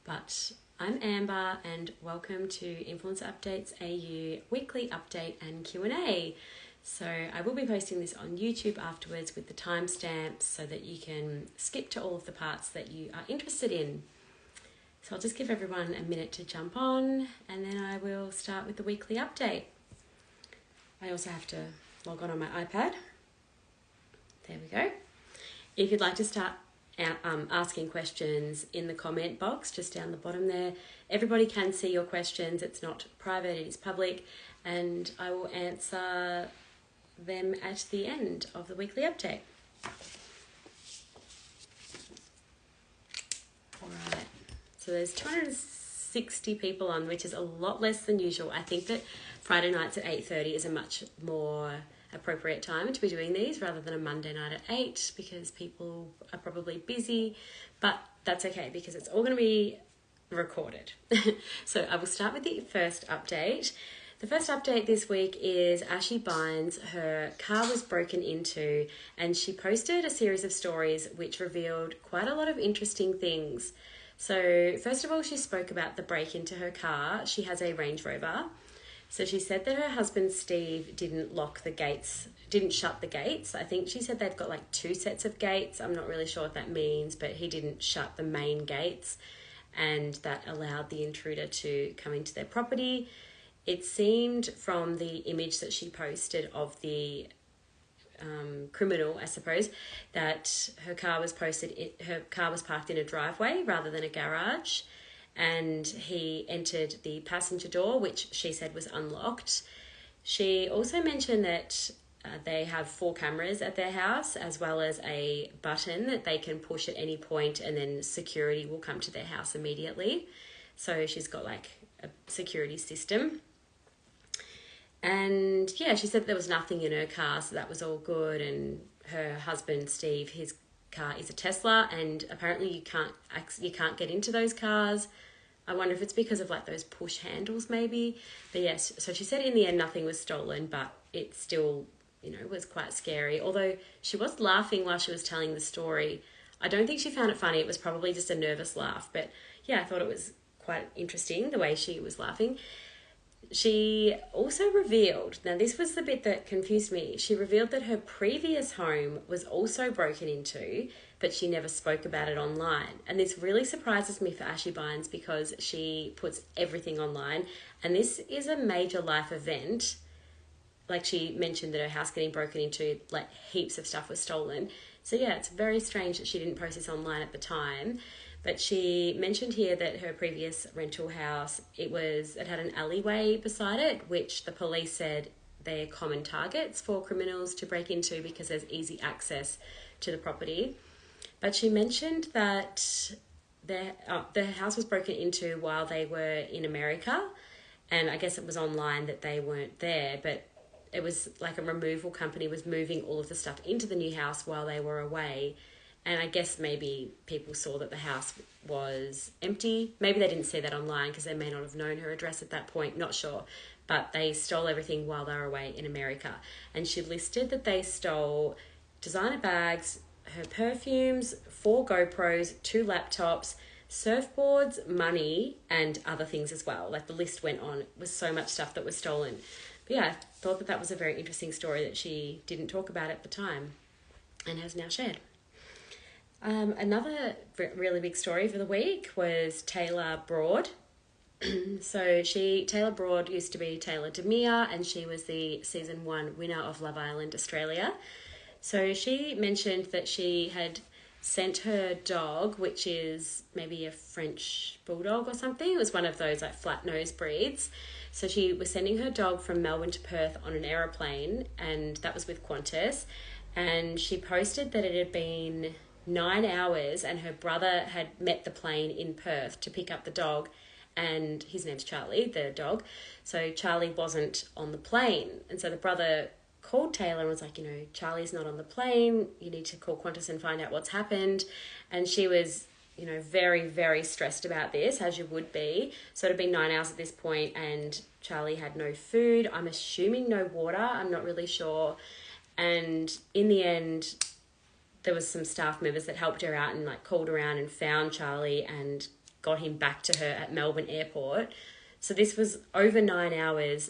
But I'm Amber and welcome to Influencer Updates AU weekly update and Q&A. So I will be posting this on YouTube afterwards with the timestamps so that you can skip to all of the parts that you are interested in. So I'll just give everyone a minute to jump on and then I will start with the weekly update. I also have to log on my iPad. There we go. If you'd like to start asking questions in the comment box just down the bottom there, everybody can see your questions. It's not private, it is public, and I will answer them at the end of the weekly update. Alright, so there's 260 people on, which is a lot less than usual. I think that Friday nights at 8:30 is a much more appropriate time to be doing these rather than a Monday night at 8 because people are probably busy, but that's okay because it's all going to be recorded. So I will start with the first update. The first update this week is Ashy Bines. Her car was broken into and she posted a series of stories which revealed quite a lot of interesting things. So first of all, she spoke about the break into her car. She has a Range Rover. So she said that her husband Steve didn't shut the gates. I think she said they've got like 2 sets of gates. I'm not really sure what that means, but he didn't shut the main gates and that allowed the intruder to come into their property. It seemed from the image that she posted of the criminal, I suppose, that her car was parked in a driveway rather than a garage. And he entered the passenger door, which she said was unlocked. She also mentioned that they have 4 cameras at their house, as well as a button that they can push at any point and then security will come to their house immediately. So she's got like a security system. And yeah, she said there was nothing in her car, so that was all good. And her husband, Steve, his car is a Tesla, and apparently you can't get into those cars. I wonder if it's because of like those push handles maybe. But yes, so she said in the end nothing was stolen, but it still, was quite scary. Although she was laughing while she was telling the story. I don't think she found it funny. It was probably just a nervous laugh. But yeah, I thought it was quite interesting the way she was laughing. She also revealed, now this was the bit that confused me, she revealed that her previous home was also broken into, but she never spoke about it online. And this really surprises me for Ashy Bines because she puts everything online. And this is a major life event. Like she mentioned that her house getting broken into, like heaps of stuff was stolen. So yeah, it's very strange that she didn't post this online at the time. But she mentioned here that her previous rental house, it had an alleyway beside it, which the police said they're common targets for criminals to break into because there's easy access to the property. But she mentioned that the house was broken into while they were in America, and I guess it was online that they weren't there, but it was like a removal company was moving all of the stuff into the new house while they were away. And I guess maybe people saw that the house was empty. Maybe they didn't see that online because they may not have known her address at that point, not sure. But they stole everything while they were away in America. And she listed that they stole designer bags, her perfumes, 4 GoPros, 2 laptops, surfboards, money, and other things as well. Like the list went on. It was so much stuff that was stolen. But yeah, I thought that was a very interesting story that she didn't talk about at the time and has now shared. Another really big story for the week was Tayla Broad. Tayla Broad used to be Taylor Demir, and she was the season 1 winner of Love Island Australia. So she mentioned that she had sent her dog, which is maybe a French bulldog or something. It was one of those like flat nose breeds. So she was sending her dog from Melbourne to Perth on an aeroplane, and that was with Qantas. And she posted that it had been 9 hours and her brother had met the plane in Perth to pick up the dog, and his name's Charlie, the dog. So Charlie wasn't on the plane. And so the brother called Tayla and was like, Charlie's not on the plane. You need to call Qantas and find out what's happened. And she was, very, very stressed about this, as you would be. So it had been 9 hours at this point and Charlie had no food. I'm assuming no water. I'm not really sure. And in the end, there was some staff members that helped her out and like called around and found Charlie and got him back to her at Melbourne Airport. So this was over 9 hours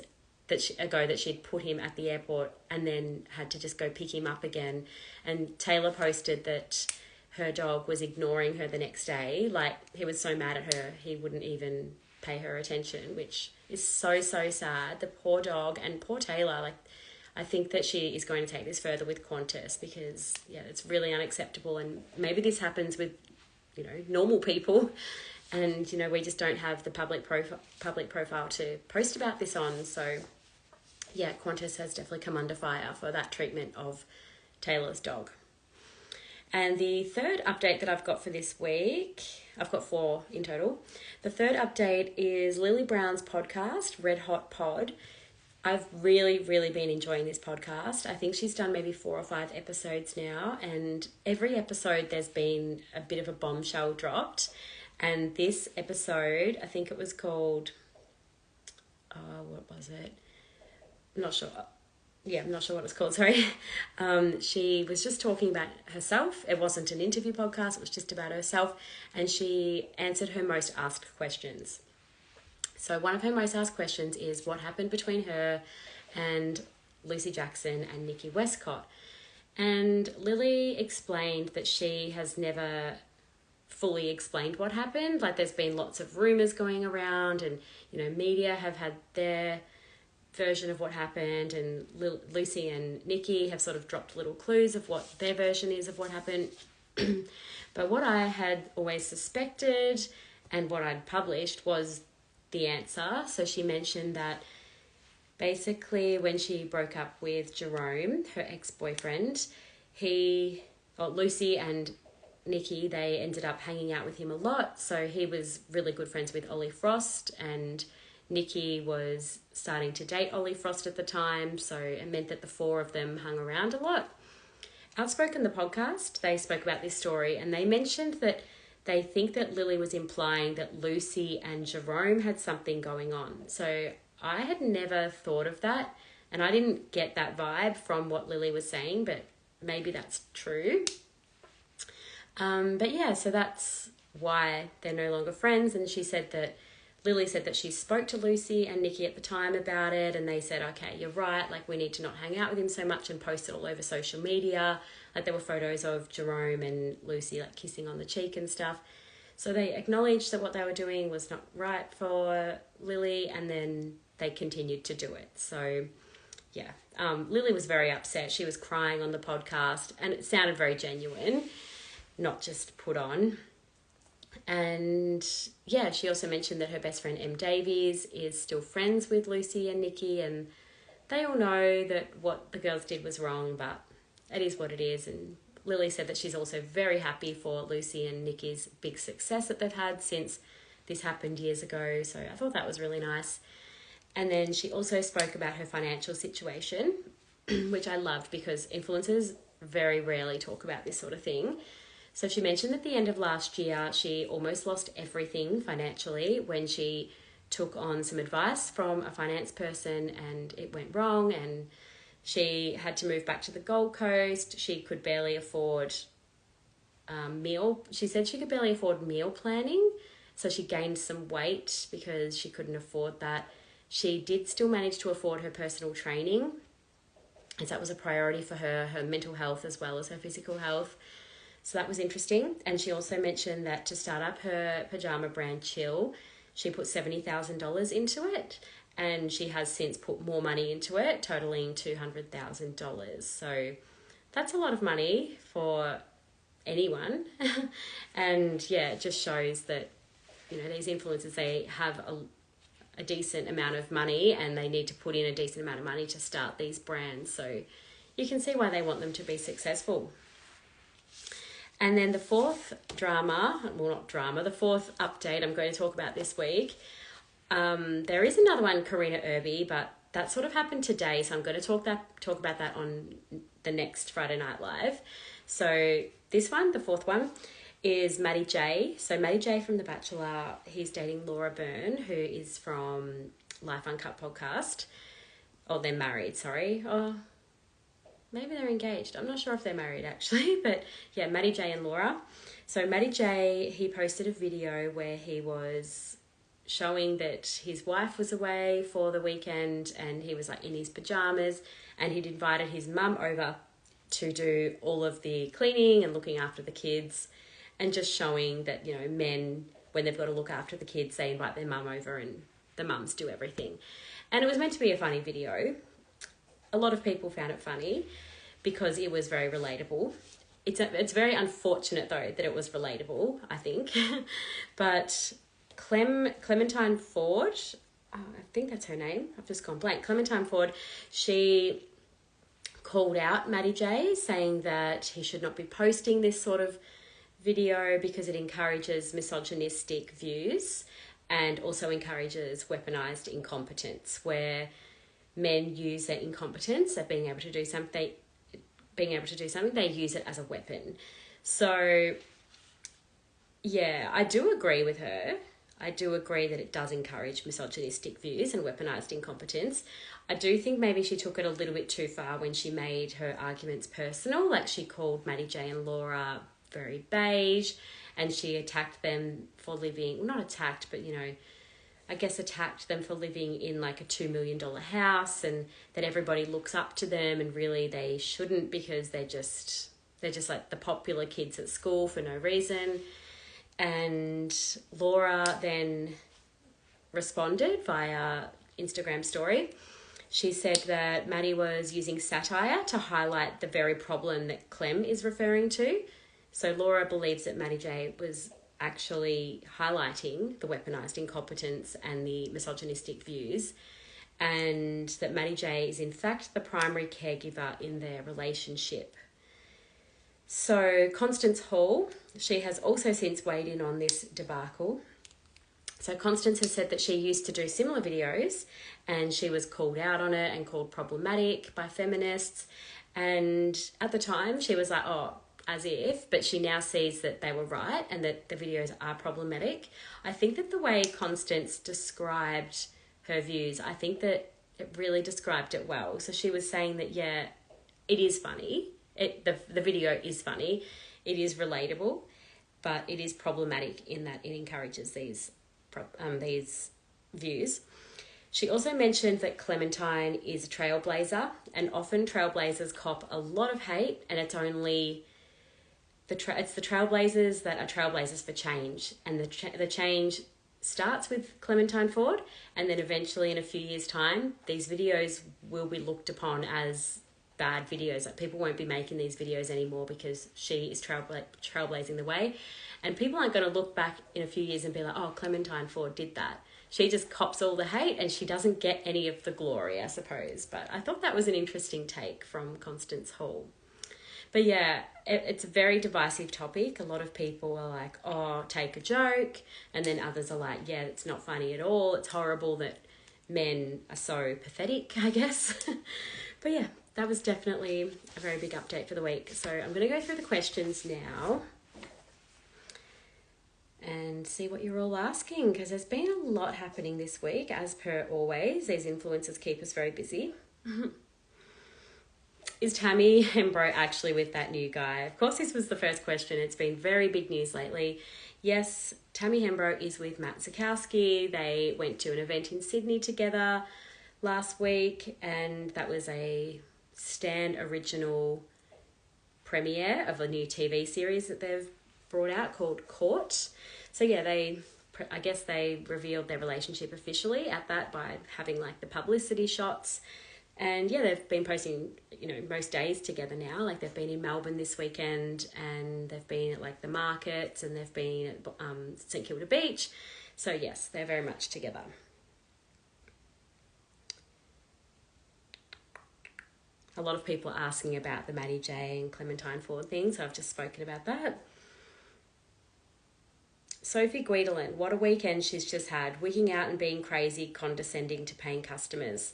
ago that she'd put him at the airport and then had to just go pick him up again. And Tayla posted that her dog was ignoring her the next day. Like, he was so mad at her, he wouldn't even pay her attention, which is so, so sad. The poor dog and poor Tayla. Like, I think that she is going to take this further with Qantas because, yeah, it's really unacceptable. And maybe this happens with, you know, normal people. And, you know, we just don't have the public profile to post about this on. So, yeah, Qantas has definitely come under fire for that treatment of Tayla's dog. And the third update that I've got for this week, I've got 4 in total. The third update is Lily Brown's podcast, Red Hot Pod. I've really, really been enjoying this podcast. I think she's done maybe 4 or 5 episodes now, and every episode there's been a bit of a bombshell dropped. And this episode, I think it was called, what was it? I'm not sure. Yeah, I'm not sure what it's called, sorry. She was just talking about herself. It wasn't an interview podcast, it was just about herself. And she answered her most asked questions. So one of her most asked questions is what happened between her and Lucy Jackson and Nikki Westcott. And Lily explained that she has never fully explained what happened. Like, there's been lots of rumours going around and, you know, media have had their version of what happened, and Lucy and Nikki have sort of dropped little clues of what their version is of what happened. But what I had always suspected and what I'd published was the answer. So she mentioned that basically when she broke up with Jerome, her ex-boyfriend, Lucy and Nikki, they ended up hanging out with him a lot. So he was really good friends with Ollie Frost, and Nikki was starting to date Ollie Frost at the time, so it meant that the 4 of them hung around a lot. Outspoken, the podcast, they spoke about this story, and they mentioned that they think that Lily was implying that Lucy and Jerome had something going on. So I had never thought of that, and I didn't get that vibe from what Lily was saying, but maybe that's true. But yeah, so that's why they're no longer friends, and Lily said that she spoke to Lucy and Nikki at the time about it, and they said, okay, you're right, like, we need to not hang out with him so much, and post it all over social media. Like, there were photos of Jerome and Lucy, like, kissing on the cheek and stuff. So they acknowledged that what they were doing was not right for Lily, and then they continued to do it. So, yeah, Lily was very upset. She was crying on the podcast, and it sounded very genuine, not just put on. And yeah, she also mentioned that her best friend M. Davies is still friends with Lucy and Nikki, and they all know that what the girls did was wrong, but it is what it is. And Lily said that she's also very happy for Lucy and Nikki's big success that they've had since this happened years ago. So I thought that was really nice. And then she also spoke about her financial situation, which I loved because influencers very rarely talk about this sort of thing. So she mentioned at the end of last year, she almost lost everything financially when she took on some advice from a finance person and it went wrong, and she had to move back to the Gold Coast. She could barely afford She said she could barely afford meal planning, so she gained some weight because she couldn't afford that. She did still manage to afford her personal training, as that was a priority for her mental health as well as her physical health. So that was interesting. And she also mentioned that to start up her pyjama brand Chill, she put $70,000 into it, and she has since put more money into it, totaling $200,000. So that's a lot of money for anyone. And yeah, it just shows that, you know, these influencers, they have a decent amount of money and they need to put in a decent amount of money to start these brands. So you can see why they want them to be successful. And then the fourth the fourth update I'm going to talk about this week. There is another one, Karina Irby, but that sort of happened today, so I'm going to talk about that on the next Friday Night Live. So this one, the fourth one, is Matty J. So Matty J from The Bachelor, he's dating Laura Byrne, who is from Life Uncut podcast. Oh, they're married, sorry. Oh, maybe they're engaged. I'm not sure if they're married actually, but yeah, Matty J and Laura. So Matty J, he posted a video where he was showing that his wife was away for the weekend and he was like in his pajamas, and he'd invited his mum over to do all of the cleaning and looking after the kids, and just showing that, you know, men, when they've got to look after the kids, they invite their mum over and the mums do everything. And it was meant to be a funny video. A lot of people found it funny because it was very relatable. It's very unfortunate, though, that it was relatable, I think. But Clementine Ford, I think that's her name. I've just gone blank. Clementine Ford, she called out Matty J, saying that he should not be posting this sort of video because it encourages misogynistic views and also encourages weaponized incompetence, where men use their incompetence of being able to do something, they use it as a weapon. So yeah, I do agree with her. I do agree that it does encourage misogynistic views and weaponized incompetence. I do think maybe she took it a little bit too far when she made her arguments personal. Like, she called Matty J and Laura very beige, and she attacked them for living, well, not attacked, but, you know, I guess attacked them for living in like a $2 million house, and that everybody looks up to them, and really they shouldn't, because they're just like the popular kids at school for no reason. And Laura then responded via Instagram story. She said that Maddie was using satire to highlight the very problem that Clem is referring to. So Laura believes that Matty J was actually highlighting the weaponized incompetence and the misogynistic views, and that Matty J is in fact the primary caregiver in their relationship. So Constance Hall, she has also since weighed in on this debacle. So Constance has said that she used to do similar videos and she was called out on it and called problematic by feminists. And at the time she was like, oh, as if, but she now sees that they were right and that the videos are problematic. I think that the way Constance described her views, I think that it really described it well. So she was saying that, yeah, it is funny. The video is funny. It is relatable, but it is problematic in that it encourages these views. She also mentioned that Clementine is a trailblazer, and often trailblazers cop a lot of hate, and it's only it's the trailblazers that are trailblazers for change, and the change starts with Clementine Ford, and then eventually in a few years' time, these videos will be looked upon as bad videos. Like, people won't be making these videos anymore because she is trailblazing the way, and people aren't going to look back in a few years and be like, oh, Clementine Ford did that. She just cops all the hate and she doesn't get any of the glory, I suppose. But I thought that was an interesting take from Constance Hall. But yeah, it's a very divisive topic. A lot of people are like, oh, take a joke. And then others are like, yeah, it's not funny at all. It's horrible that men are so pathetic, I guess. But yeah, that was definitely a very big update for the week. So I'm going to go through the questions now and see what you're all asking, because there's been a lot happening this week, as per always. These influencers keep us very busy. Is Tammy Hembrow actually with that new guy? Of course, this was the first question. It's been very big news lately. Yes, Tammy Hembrow is with Matt Zukowski. They went to an event in Sydney together last week, and that was a Stan original premiere of a new TV series that they've brought out called Court. So yeah, I guess they revealed their relationship officially at that by having like the publicity shots. And yeah, they've been posting, you know, most days together now. Like, they've been in Melbourne this weekend, and they've been at like the markets, and they've been at St Kilda Beach. So yes, they're very much together. A lot of people are asking about the Matty J and Clementine Ford thing, so I've just spoken about that. Sophie Guidolin, what a weekend she's just had, wigging out and being crazy, condescending to paying customers.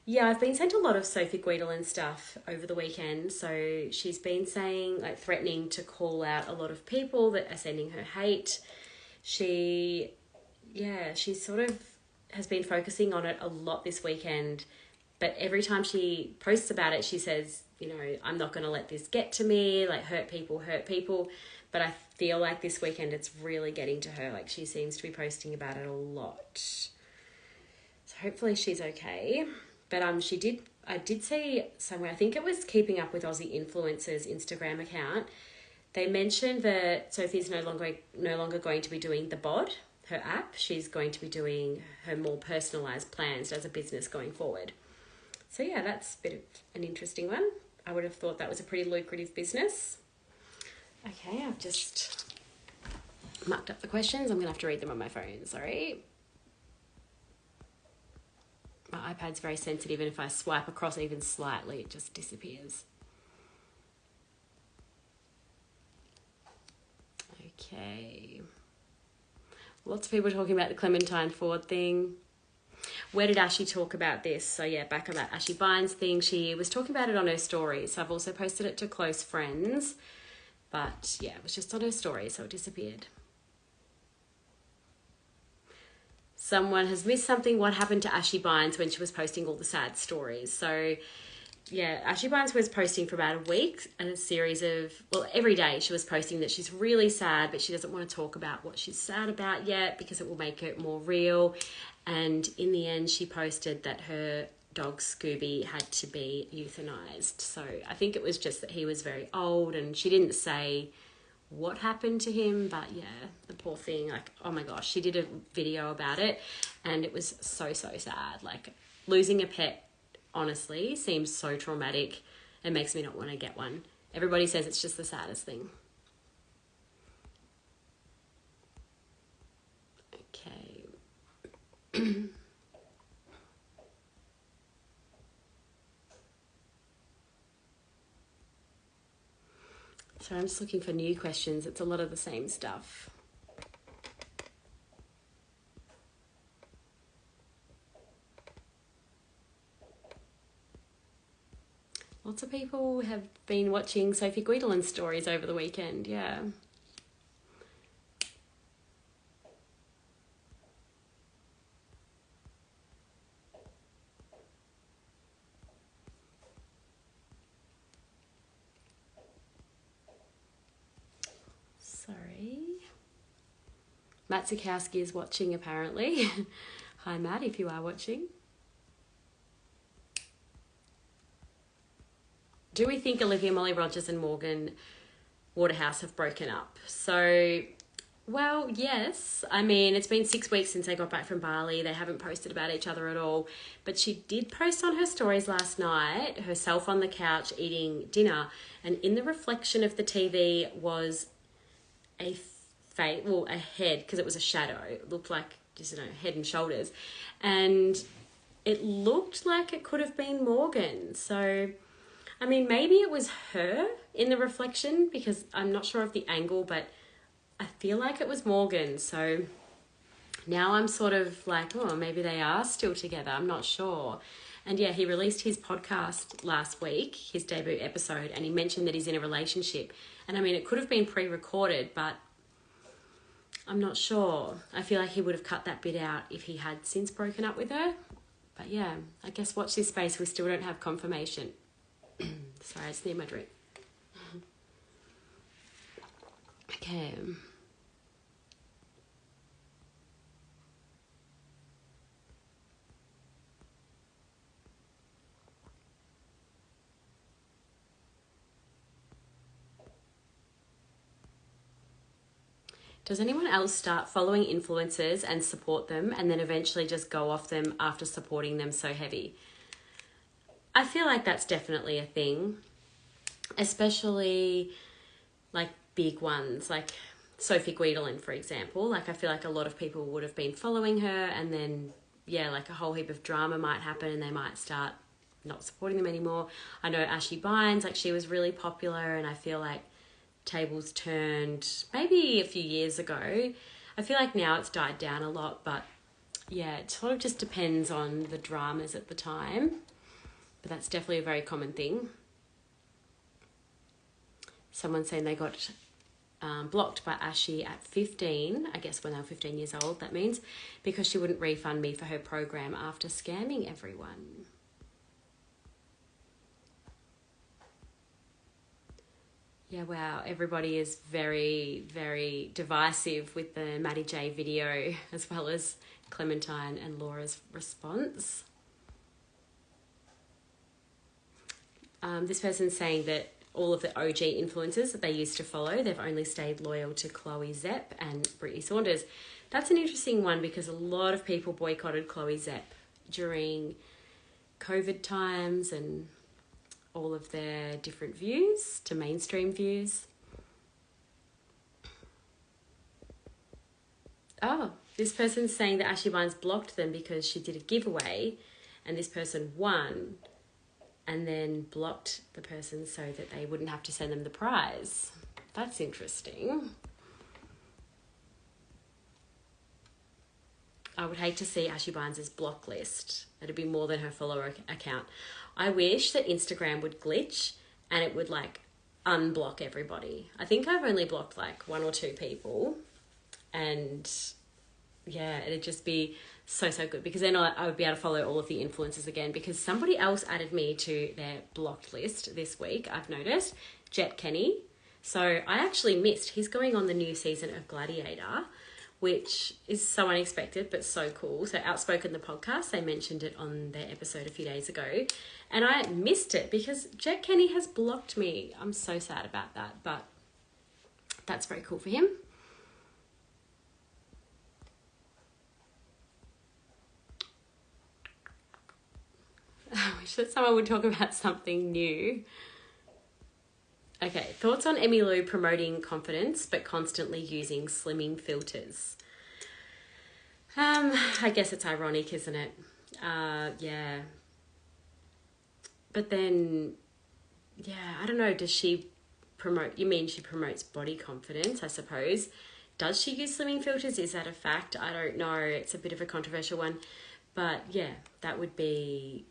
Yeah, I've been sent a lot of Sophie Guidolin stuff over the weekend. So she's been saying, like, threatening to call out a lot of people that are sending her hate. She sort of has been focusing on it a lot this weekend. But every time she posts about it, she says, you know, I'm not going to let this get to me, like hurt people. But I feel like this weekend it's really getting to her. Like she seems to be posting about it a lot. So hopefully she's okay. But I did see somewhere, I think it was Keeping Up with Aussie Influencers Instagram account. They mentioned that Sophie's no longer going to be doing the bod, her app. She's going to be doing her more personalised plans as a business going forward. So yeah, that's a bit of an interesting one. I would have thought that was a pretty lucrative business. Okay, I've just marked up the questions. I'm going to have to read them on my phone, sorry. My iPad's very sensitive, and if I swipe across even slightly, it just disappears. Okay. Lots of people talking about the Clementine Ford thing. Where did Ashy talk about this? So yeah, back on that Ashy Bines thing, she was talking about it on her story. So I've also posted it to close friends. But yeah, it was just on her story, so it disappeared. Someone has missed something. What happened to Ashy Bines when she was posting all the sad stories? So yeah, Ashy Bines was posting for about a week, and a series of, well, every day she was posting that she's really sad, but she doesn't want to talk about what she's sad about yet because it will make it more real. And in the end, she posted that her dog Scooby had to be euthanized. So I think it was just that he was very old, and she didn't say what happened to him, but yeah, the poor thing, like, oh my gosh, she did a video about it, and it was so sad. Like, losing a pet, honestly, seems so traumatic. It makes me not want to get one. Everybody says it's just the saddest thing. Okay. So I'm just looking for new questions. It's a lot of the same stuff. Lots of people have been watching Sophie Guidolin's stories over the weekend, yeah. Sorry. Matt Zukowski is watching, apparently. Hi, Matt, if you are watching. Do we think Olivia, Molly, Rogers and Morgan Waterhouse have broken up? So, well, yes. I mean, it's been 6 weeks since they got back from Bali. They haven't posted about each other at all. But she did post on her stories last night, herself on the couch eating dinner. And in the reflection of the TV was a head, because it was a shadow. It looked like, just, you know, head and shoulders. And it looked like it could have been Morgan. So, I mean, maybe it was her in the reflection, because I'm not sure of the angle, but I feel like it was Morgan. So now I'm sort of like, oh, maybe they are still together. I'm not sure. And yeah, he released his podcast last week, his debut episode, and he mentioned that he's in a relationship. And I mean, it could have been pre-recorded, but I'm not sure. I feel like he would have cut that bit out if he had since broken up with her. But yeah, I guess watch this space. We still don't have confirmation. Sorry, I just need my drink. Okay. Does anyone else start following influencers and support them and then eventually just go off them after supporting them so heavy? I feel like that's definitely a thing, especially like big ones, like Sophie Guidolin, for example. Like, I feel like a lot of people would have been following her, and then, yeah, like a whole heap of drama might happen and they might start not supporting them anymore. I know Ashy Bines, like, she was really popular, and I feel like tables turned maybe a few years ago. I feel like now it's died down a lot, but yeah, it sort of just depends on the dramas at the time. But that's definitely a very common thing. Someone saying they got blocked by Ashy at 15, I guess when they were 15 years old, that means, because she wouldn't refund me for her program after scamming everyone. Yeah, wow. Everybody is very, very divisive with the Matty J video, as well as Clementine and Laura's response. This person's saying that all of the OG influencers that they used to follow, they've only stayed loyal to Chloe, Szep and Brittany Saunders. That's an interesting one because a lot of people boycotted Chloe, Szep during COVID times and all of their different views to mainstream views. Oh, this person's saying that Ashy Bines blocked them because she did a giveaway and this person won and then blocked the person so that they wouldn't have to send them the prize. That's interesting. I would hate to see Ashy Bines' block list. It'd be more than her follower account. I wish that Instagram would glitch and it would like unblock everybody. I think I've only blocked like 1 or 2 people, and yeah, it'd just be so good because then I would be able to follow all of the influencers again because somebody else added me to their blocked list this week, I've noticed, Jett Kenny. So I actually missed, he's going on the new season of Gladiator, which is so unexpected but so cool. So Outspoken, the podcast, they mentioned it on their episode a few days ago and I missed it because Jett Kenny has blocked me. I'm so sad about that, but that's very cool for him. I wish that someone would talk about something new. Okay, thoughts on Emmylou promoting confidence but constantly using slimming filters? I guess it's ironic, isn't it? Yeah. But then, yeah, I don't know, does she promote, you mean she promotes body confidence, I suppose. Does she use slimming filters? Is that a fact? I don't know. It's a bit of a controversial one. But yeah, that would be,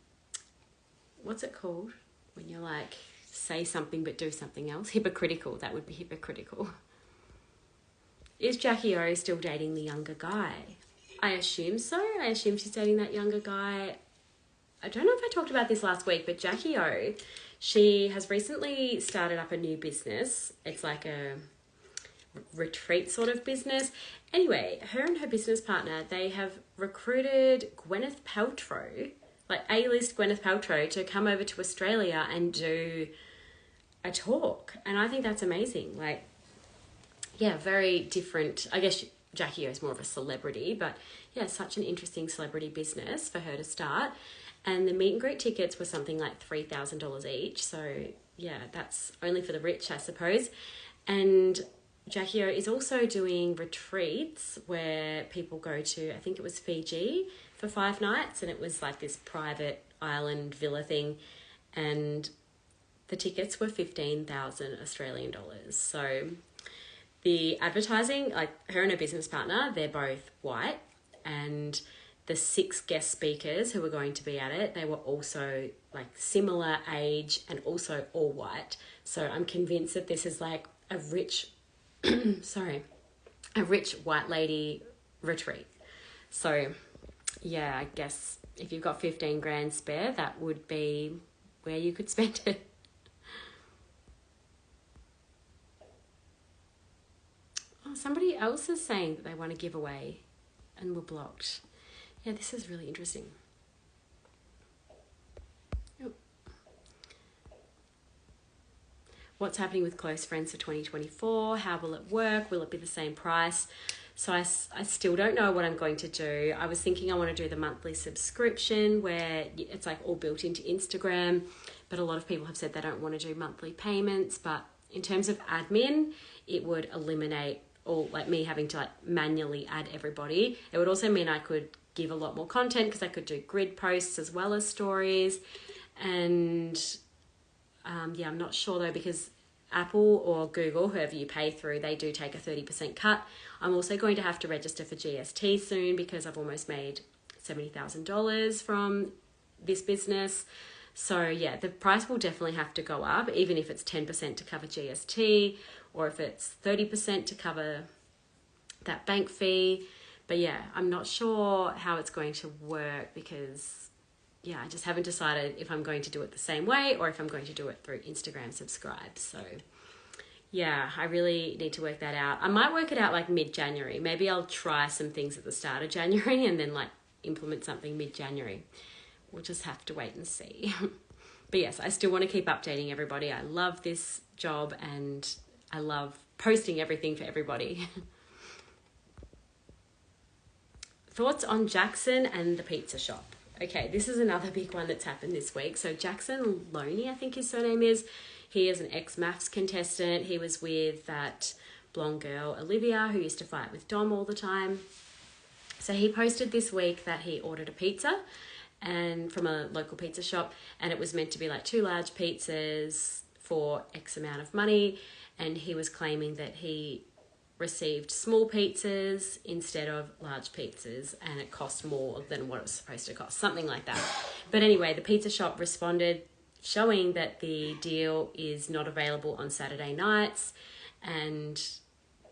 what's it called? When you're like, say something but do something else. Hypocritical. That would be hypocritical. Is Jackie O still dating the younger guy? I assume so. I assume she's dating that younger guy. I don't know if I talked about this last week, but Jackie O, she has recently started up a new business. It's like a retreat sort of business. Anyway, her and her business partner, they have recruited Gwyneth Paltrow, like A-list Gwyneth Paltrow, to come over to Australia and do a talk. And I think that's amazing. Like, yeah, very different. I guess Jackie O is more of a celebrity, but yeah, such an interesting celebrity business for her to start. And the meet and greet tickets were something like $3,000 each. So yeah, that's only for the rich, I suppose. And Jackie O is also doing retreats where people go to, I think it was Fiji for 5 nights, and it was like this private island villa thing, and the tickets were 15,000 Australian dollars. So the advertising, like her and her business partner, they're both white, and the 6 guest speakers who were going to be at it, they were also like similar age and also all white. So I'm convinced that this is like a rich a rich white lady retreat. So yeah, I guess if you've got 15 grand spare, that would be where you could spend it. Oh, somebody else is saying that they want to give away and were blocked. Yeah, this is really interesting. What's happening with close friends for 2024? How will it work? Will it be the same price? So I still don't know what I'm going to do. I was thinking I want to do the monthly subscription where it's like all built into Instagram, but a lot of people have said they don't want to do monthly payments. But in terms of admin, it would eliminate all like me having to like manually add everybody. It would also mean I could give a lot more content because I could do grid posts as well as stories. And yeah, I'm not sure though, because Apple or Google, whoever you pay through, they do take a 30% cut. I'm also going to have to register for GST soon because I've almost made $70,000 from this business. So yeah, the price will definitely have to go up, even if it's 10% to cover GST or if it's 30% to cover that bank fee. But yeah, I'm not sure how it's going to work because yeah, I just haven't decided if I'm going to do it the same way or if I'm going to do it through Instagram subscribe. So Yeah, I really need to work that out. I might work it out like mid-January. Maybe I'll try some things at the start of January and then like implement something mid-January. We'll just have to wait and see. But yes, I still want to keep updating everybody. I love this job and I love posting everything for everybody. Thoughts on Jackson and the pizza shop. Okay, this is another big one that's happened this week. So Jackson Loney, I think his surname is. He is an ex-maths contestant. He was with that blonde girl, Olivia, who used to fight with Dom all the time. So he posted this week that he ordered a pizza and from a local pizza shop, and it was meant to be like 2 large pizzas for X amount of money. And he was claiming that he received small pizzas instead of large pizzas and it cost more than what it was supposed to cost, something like that. But anyway, the pizza shop responded showing that the deal is not available on Saturday nights and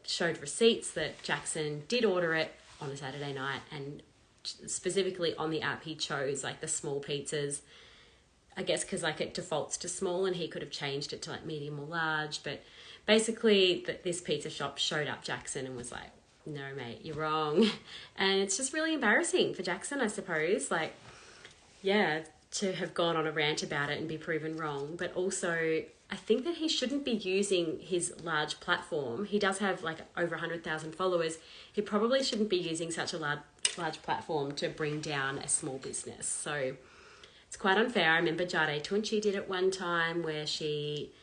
showed receipts that Jackson did order it on a Saturday night, and specifically on the app he chose like the small pizzas, I guess because like it defaults to small and he could have changed it to like medium or large. But basically this pizza shop showed up Jackson and was like, no mate, you're wrong. And it's just really embarrassing for Jackson, I suppose, like, yeah, to have gone on a rant about it and be proven wrong. But also I think that he shouldn't be using his large platform. He does have like over 100,000 followers. He probably shouldn't be using such a large platform to bring down a small business. So it's quite unfair. I remember Jade Tunchi did it one time where she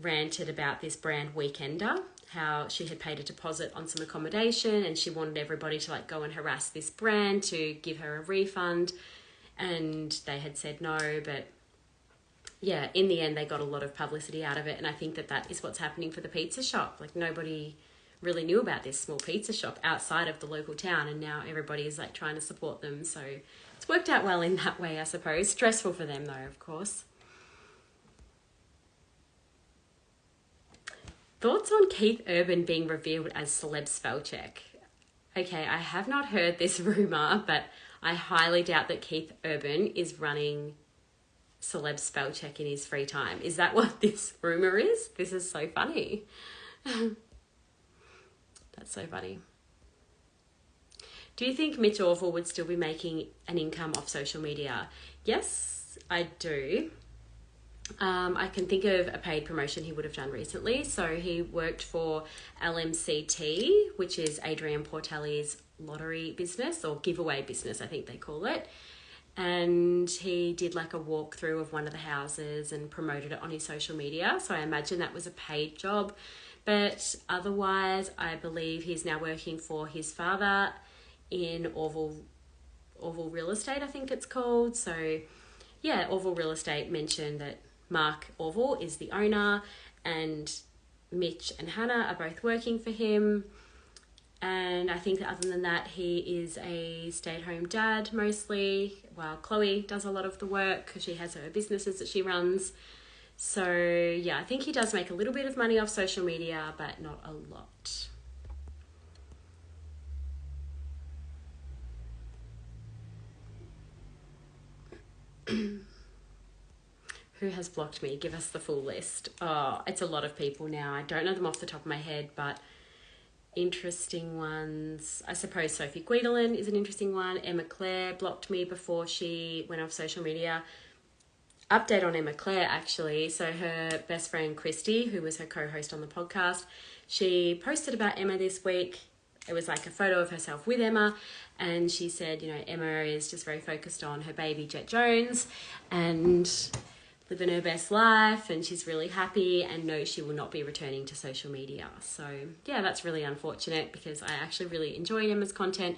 ranted about this brand Weekender, how she had paid a deposit on some accommodation and she wanted everybody to like go and harass this brand to give her a refund. And they had said no, but yeah, in the end, they got a lot of publicity out of it. And I think that is what's happening for the pizza shop. Like nobody really knew about this small pizza shop outside of the local town. And now everybody is like trying to support them. So it's worked out well in that way, I suppose. Stressful for them though, of course. Thoughts on Keith Urban being revealed as celeb spell check? Okay, I have not heard this rumour, but I highly doubt that Keith Urban is running celeb spell check in his free time. Is that what this rumour is? This is so funny. That's so funny. Do you think Mitch Orville would still be making an income off social media? Yes, I do. I can think of a paid promotion he would have done recently. So he worked for LMCT, which is Adrian Portelli's lottery business or giveaway business, I think they call it. And he did like a walkthrough of one of the houses and promoted it on his social media. So I imagine that was a paid job. But otherwise, I believe he's now working for his father in Orville Real Estate, I think it's called. So yeah, Orville Real Estate mentioned that Mark Orville is the owner and Mitch and Hannah are both working for him. And I think that other than that, he is a stay-at-home dad mostly, while Chloe does a lot of the work because she has her businesses that she runs. So yeah, I think he does make a little bit of money off social media, but not a lot. Who has blocked me? Give us the full list. Oh, it's a lot of people now. I don't know them off the top of my head, but interesting ones. I suppose Sophie Guidolin is an interesting one. Emma Clair blocked me before she went off social media. Update on Emma Clair, actually. So her best friend Christy, who was her co-host on the podcast, she posted about Emma this week. It was like a photo of herself with Emma, and she said, you know, Emma is just very focused on her baby Jett Jones and living her best life, and she's really happy and knows she will not be returning to social media. So yeah, that's really unfortunate because I actually really enjoy Emma's content,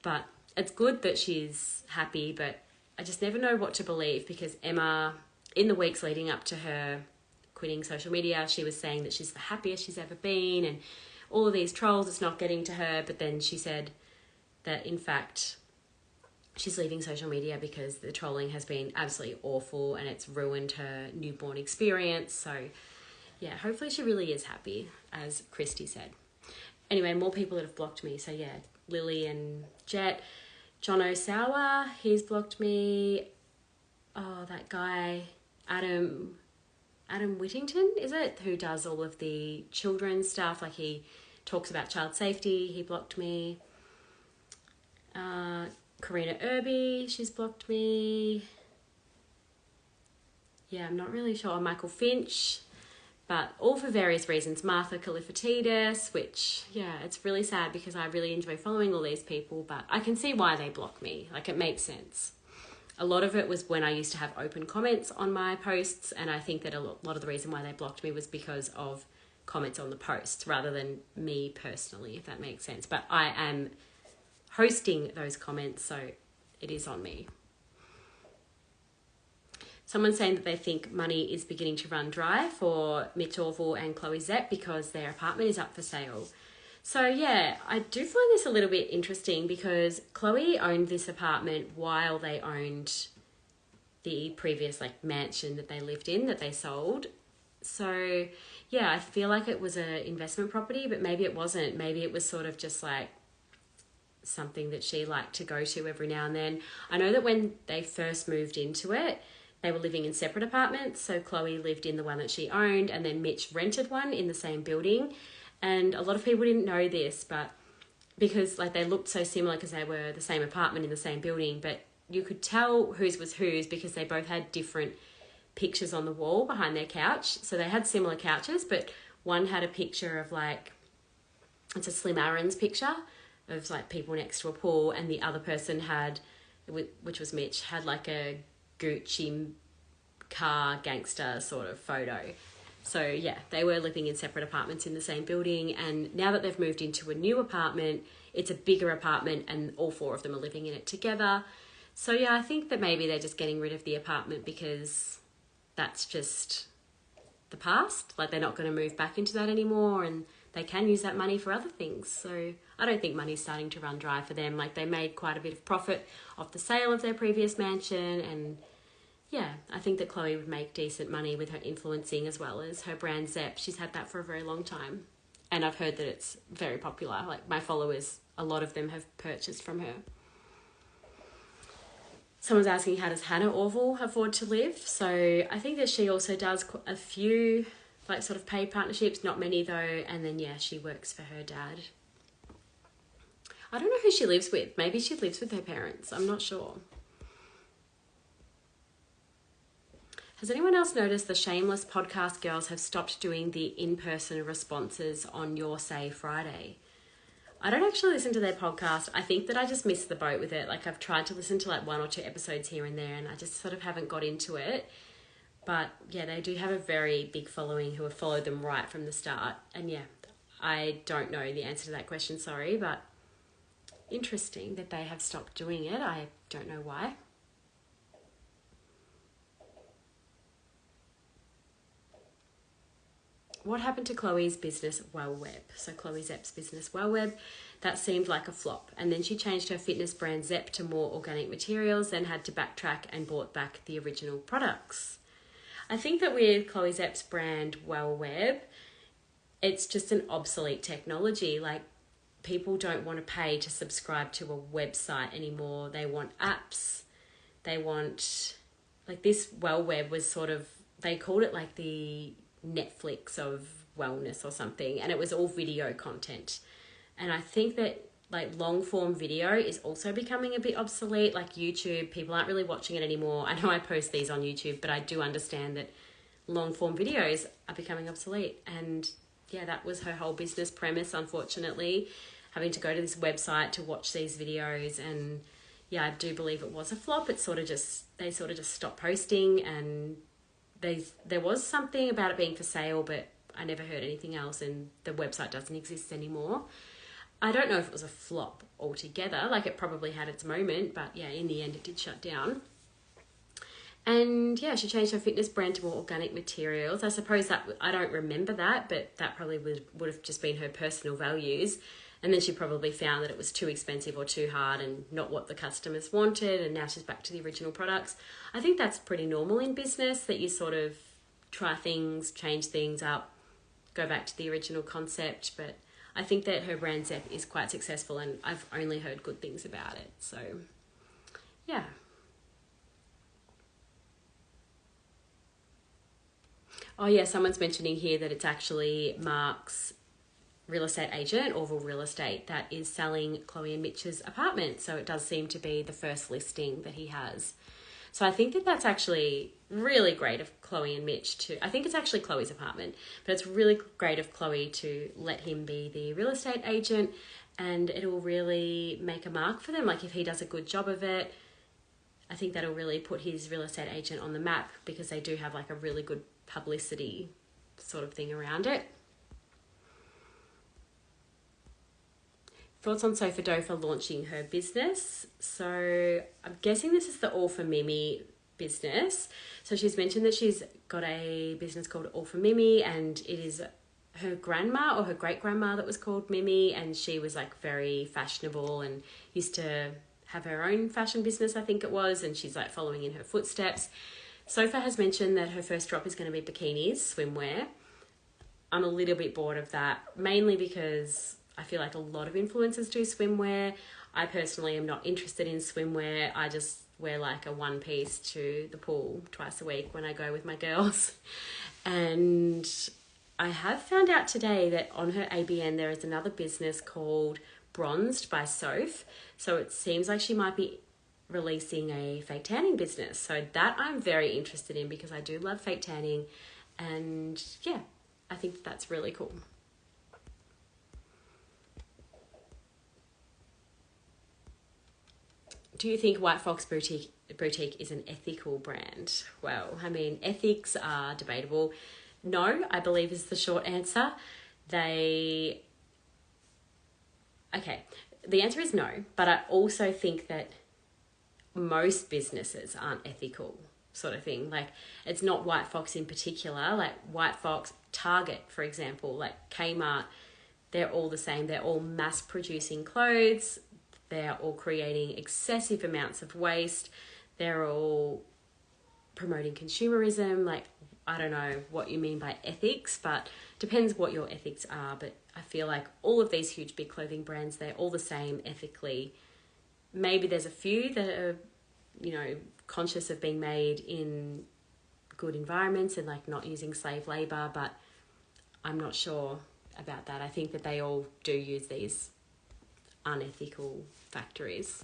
but it's good that she's happy, but I just never know what to believe because Emma, in the weeks leading up to her quitting social media, she was saying that she's the happiest she's ever been and all of these trolls, it's not getting to her. But then she said that in fact she's leaving social media because the trolling has been absolutely awful and it's ruined her newborn experience. So yeah, hopefully she really is happy, as Christy said. Anyway, more people that have blocked me. So yeah, Lily and Jett. John O'Sour, he's blocked me. Oh, that guy, Adam Adam Whittington, is it? Who does all of the children's stuff. Like, he talks about child safety. He blocked me. Karina Irby, she's blocked me. Yeah, I'm not really sure. Michael Finch, but all for various reasons. Martha Kalifatidis, which, yeah, it's really sad because I really enjoy following all these people, but I can see why they block me. Like, it makes sense. A lot of it was when I used to have open comments on my posts, and I think that a lot of the reason why they blocked me was because of comments on the posts rather than me personally, if that makes sense. But I am hosting those comments, so it is on me. Someone's saying that they think money is beginning to run dry for Mitch Orville and Chloe Szep because their apartment is up for sale. So yeah, I do find this a little bit interesting because Chloe owned this apartment while they owned the previous mansion that they lived in that they sold. So yeah, I feel like it was an investment property, but maybe it wasn't. Maybe it was sort of just something that she liked to go to every now and then. I know that when they first moved into it, they were living in separate apartments. So Chloe lived in the one that she owned, and then Mitch rented one in the same building. And a lot of people didn't know this, but because they looked so similar because they were the same apartment in the same building, but you could tell whose was whose because they both had different pictures on the wall behind their couch. So they had similar couches, but one had a picture of it's a Slim Aaron's picture of people next to a pool, and the other person had, which was Mitch, had a Gucci car gangster sort of photo. So yeah, they were living in separate apartments in the same building, and now that they've moved into a new apartment, it's a bigger apartment and all four of them are living in it together. So yeah, I think that maybe they're just getting rid of the apartment because that's just the past. They're not going to move back into that anymore, and they can use that money for other things. So I don't think money's starting to run dry for them. They made quite a bit of profit off the sale of their previous mansion, and yeah, I think that Chloe would make decent money with her influencing as well as her brand Szep. She's had that for a very long time, and I've heard that it's very popular. My followers, a lot of them have purchased from her. Someone's asking, how does Hannah Orville afford to live? So I think that she also does a few sort of paid partnerships, not many though, and then yeah, she works for her dad. I don't know who she lives with. Maybe she lives with her parents. I'm not sure. Has anyone else noticed the Shameless podcast girls have stopped doing the in-person responses on Your Say Friday? I don't actually listen to their podcast. I think that I just missed the boat with it. I've tried to listen to 1 or 2 episodes here and there, and I just sort of haven't got into it. But yeah, they do have a very big following who have followed them right from the start. And yeah, I don't know the answer to that question, sorry, but interesting that they have stopped doing it. I don't know why. What happened to Chloe's business, Well Web? So Chloe Szep's business, Well Web, that seemed like a flop. And then she changed her fitness brand Szep to more organic materials, then had to backtrack and bought back the original products. I think that with Chloe Szep's brand, Well Web, it's just an obsolete technology. People don't want to pay to subscribe to a website anymore. They want apps. They want, this Well Web was sort of, they called it the Netflix of wellness or something, and it was all video content. And I think that long form video is also becoming a bit obsolete. YouTube, people aren't really watching it anymore. I know I post these on YouTube, but I do understand that long form videos are becoming obsolete. And yeah, that was her whole business premise, unfortunately, having to go to this website to watch these videos. And yeah, I do believe it was a flop. They sort of just stopped posting, and there was something about it being for sale, but I never heard anything else, and the website doesn't exist anymore. I don't know if it was a flop altogether. It probably had its moment, but yeah, in the end it did shut down. And yeah, she changed her fitness brand to more organic materials. I suppose that, I don't remember that, but that probably would have just been her personal values. And then she probably found that it was too expensive or too hard and not what the customers wanted, and now she's back to the original products. I think that's pretty normal in business, that you sort of try things, change things up, go back to the original concept. But I think that her brand Szep is quite successful, and I've only heard good things about it. So yeah. Oh yeah, someone's mentioning here that it's actually Mark's real estate agent, Orville Real Estate, that is selling Chloe and Mitch's apartment. So it does seem to be the first listing that he has. So I think that that's actually really great of Chloe and Mitch to, I think it's actually Chloe's apartment, but it's really great of Chloe to let him be the real estate agent, and it'll really make a mark for them. Like if he does a good job of it, I think that'll really put his real estate agent on the map, because they do have like a really good publicity sort of thing around it. Thoughts on Sofa Doe for launching her business. So I'm guessing this is the All for Mimi business. So she's mentioned that she's got a business called All for Mimi, and it is her grandma or her great grandma that was called Mimi, and she was like very fashionable and used to have her own fashion business, I think it was, and she's like following in her footsteps. Sofa has mentioned that her first drop is going to be bikinis, swimwear. I'm a little bit bored of that, mainly because I feel like a lot of influencers do swimwear. I personally am not interested in swimwear. I just wear like a one piece to the pool twice a week when I go with my girls. And I have found out today that on her ABN there is another business called Bronzed by Soph. So it seems like she might be releasing a fake tanning business. So that I'm very interested in, because I do love fake tanning. And yeah, I think that's really cool. Do you think White Fox Boutique is an ethical brand? Well, I mean, ethics are debatable. No, I believe is the short answer. The answer is no, but I also think that most businesses aren't ethical, sort of thing. Like, it's not White Fox in particular. Like White Fox, Target, for example, like Kmart, they're all the same. They're all mass producing clothes. They're all creating excessive amounts of waste. They're all promoting consumerism. Like, I don't know what you mean by ethics, but depends what your ethics are. But I feel like all of these huge big clothing brands, they're all the same ethically. Maybe there's a few that are, conscious of being made in good environments and like not using slave labor, but I'm not sure about that. I think that they all do use these unethical factories.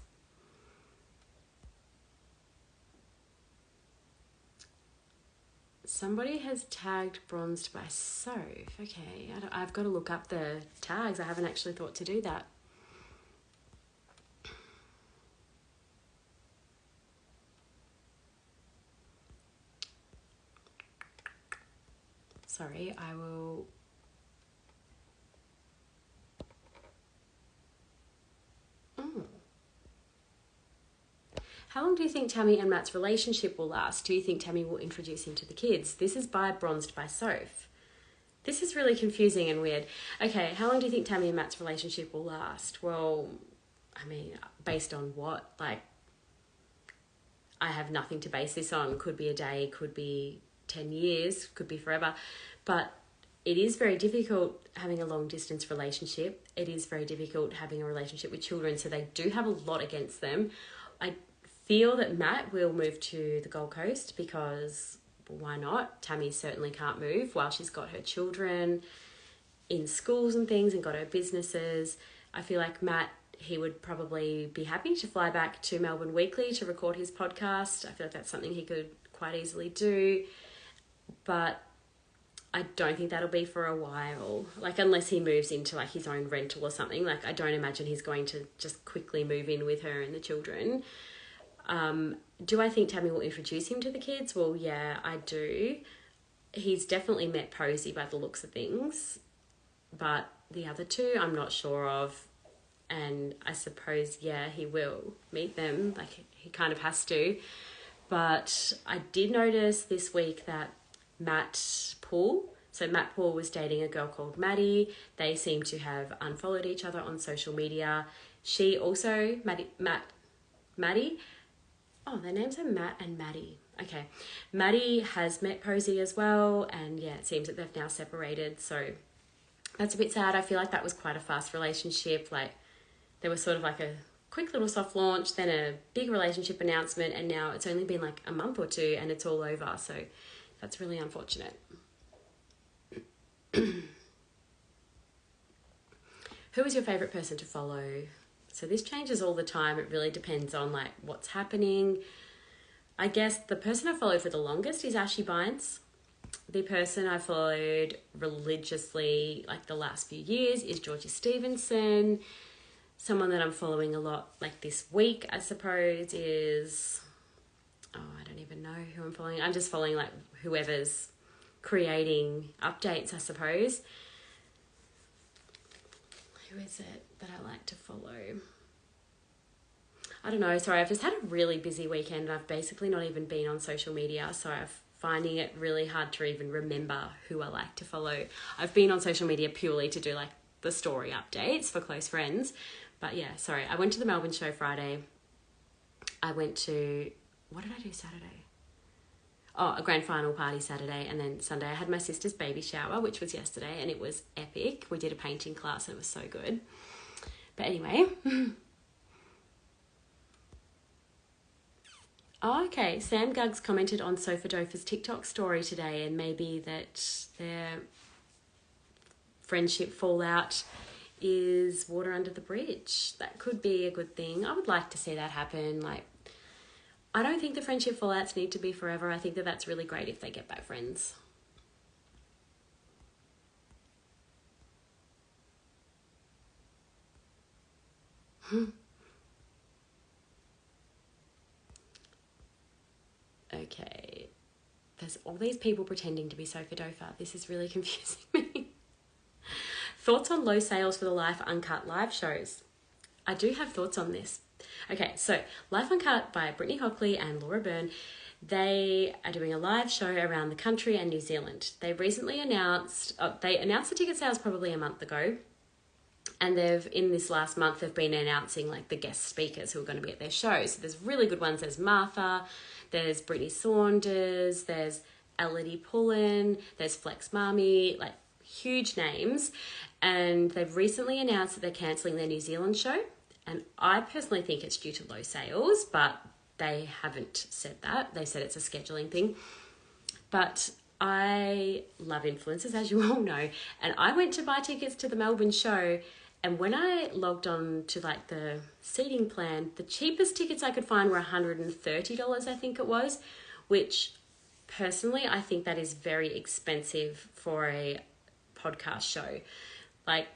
Somebody has tagged Bronzed by Soph. Okay, I've got to look up the tags. I haven't actually thought to do that. Sorry, I will... How long do you think Tammy and Matt's relationship will last? Do you think Tammy will introduce him to the kids? This is by Bronzed by Soph. This is really confusing and weird. Okay, how long do you think Tammy and Matt's relationship will last? Well, I mean, based on what? Like, I have nothing to base this on. Could be a day, could be 10 years, could be forever. But it is very difficult having a long distance relationship. It is very difficult having a relationship with children, so they do have a lot against them. I feel that Matt will move to the Gold Coast because why not? Tammy certainly can't move while she's got her children in schools and things and got her businesses. I feel like Matt, he would probably be happy to fly back to Melbourne weekly to record his podcast. I feel like that's something he could quite easily do. But I don't think that'll be for a while. Like, unless he moves into like his own rental or something. Like, I don't imagine he's going to just quickly move in with her and the children. Do I think Tammy will introduce him to the kids? Well, yeah, I do. He's definitely met Posey by the looks of things, but the other two I'm not sure of. And I suppose, yeah, he will meet them. Like, he kind of has to. But I did notice this week that Matt Poole was dating a girl called Maddie. They seem to have unfollowed each other on social media. She also, Maddie. Oh, their names are Matt and Maddie. Okay. Maddie has met Posey as well, and yeah, it seems that they've now separated, so that's a bit sad. I feel like that was quite a fast relationship. Like, there was sort of like a quick little soft launch, then a big relationship announcement, and now it's only been like a month or two and it's all over, so that's really unfortunate. Who is your favourite person to follow? So this changes all the time. It really depends on like what's happening. I guess the person I followed for the longest is Ashy Bines. The person I followed religiously like the last few years is Georgie Stevenson. Someone that I'm following a lot like this week, I suppose, is... Oh, I don't even know who I'm following. I'm just following like whoever's creating updates, I suppose. Who is it that I like to follow? I don't know. Sorry, I've just had a really busy weekend. I've basically not even been on social media, so I'm finding it really hard to even remember who I like to follow. I've been on social media purely to do like the story updates for close friends. But yeah, sorry. I went to the Melbourne show Friday. I went to... What did I do Saturday? Oh, a grand final party Saturday. And then Sunday I had my sister's baby shower, which was yesterday. And it was epic. We did a painting class and it was so good. But anyway... Oh, okay. Sam Guggs commented on Sofa Dofa's TikTok story today, and maybe that their friendship fallout is water under the bridge. That could be a good thing. I would like to see that happen. Like, I don't think the friendship fallouts need to be forever. I think that that's really great if they get back friends. Okay, there's all these people pretending to be Sofa Dofa. This is really confusing me. Thoughts on low sales for the Life Uncut live shows? I do have thoughts on this. Okay, so Life Uncut by Brittany Hockley and Laura Byrne, they are doing a live show around the country and New Zealand. They recently announced, they announced the ticket sales probably a month ago. And in this last month, they've been announcing like the guest speakers who are going to be at their shows. So there's really good ones. There's Martha, there's Brittany Saunders, there's Elodie Pullen, there's Flex Mami, like huge names. And they've recently announced that they're cancelling their New Zealand show. And I personally think it's due to low sales, but they haven't said that. They said it's a scheduling thing. But I love influencers, as you all know. And I went to buy tickets to the Melbourne show. And when I logged on to like the seating plan, the cheapest tickets I could find were $130, I think it was, which personally, I think that is very expensive for a podcast show. Like,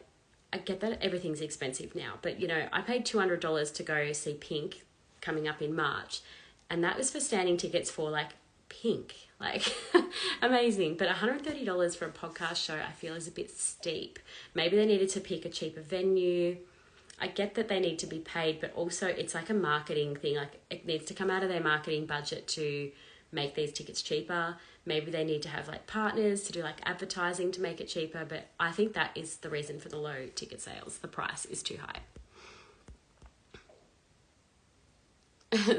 I get that everything's expensive now, but you know, I paid $200 to go see Pink coming up in March, and that was for standing tickets for like Pink, like amazing. But $130 for a podcast show I feel is a bit steep. Maybe they needed to pick a cheaper venue. I get that they need to be paid, but also it's like a marketing thing. Like, it needs to come out of their marketing budget to make these tickets cheaper. Maybe they need to have like partners to do like advertising to make it cheaper, but I think that is the reason for the low ticket sales. The price is too high.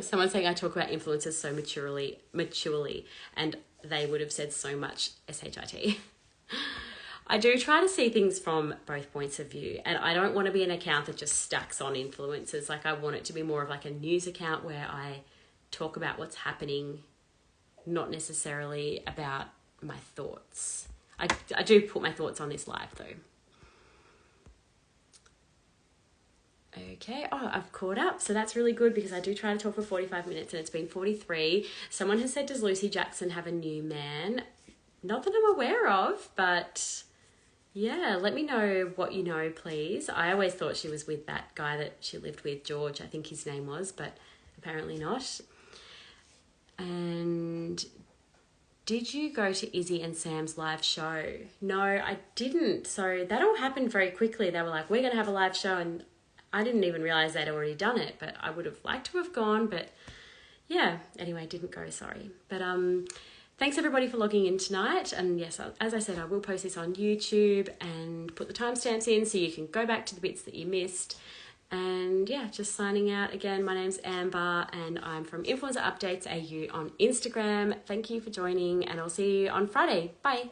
Someone's saying I talk about influencers so maturely, and they would have said so much shit. I do try to see things from both points of view, and I don't want to be an account that just stacks on influencers. Like, I want it to be more of like a news account where I talk about what's happening, not necessarily about my thoughts. I do put my thoughts on this live though. Okay, oh, I've caught up. So that's really good because I do try to talk for 45 minutes and it's been 43. Someone has said, does Lucy Jackson have a new man? Not that I'm aware of, but yeah, let me know what you know, please. I always thought she was with that guy that she lived with, George, I think his name was, but apparently not. And did you go to Izzy and Sam's live show? No, I didn't. So that all happened very quickly. They were like, we're going to have a live show, and I didn't even realise they'd already done it, but I would have liked to have gone, but yeah, anyway, didn't go, sorry. But thanks everybody for logging in tonight, and yes, as I said, I will post this on YouTube and put the timestamps in so you can go back to the bits that you missed. And yeah, just signing out again. My name's Amber and I'm from Influencer Updates AU on Instagram. Thank you for joining, and I'll see you on Friday. Bye.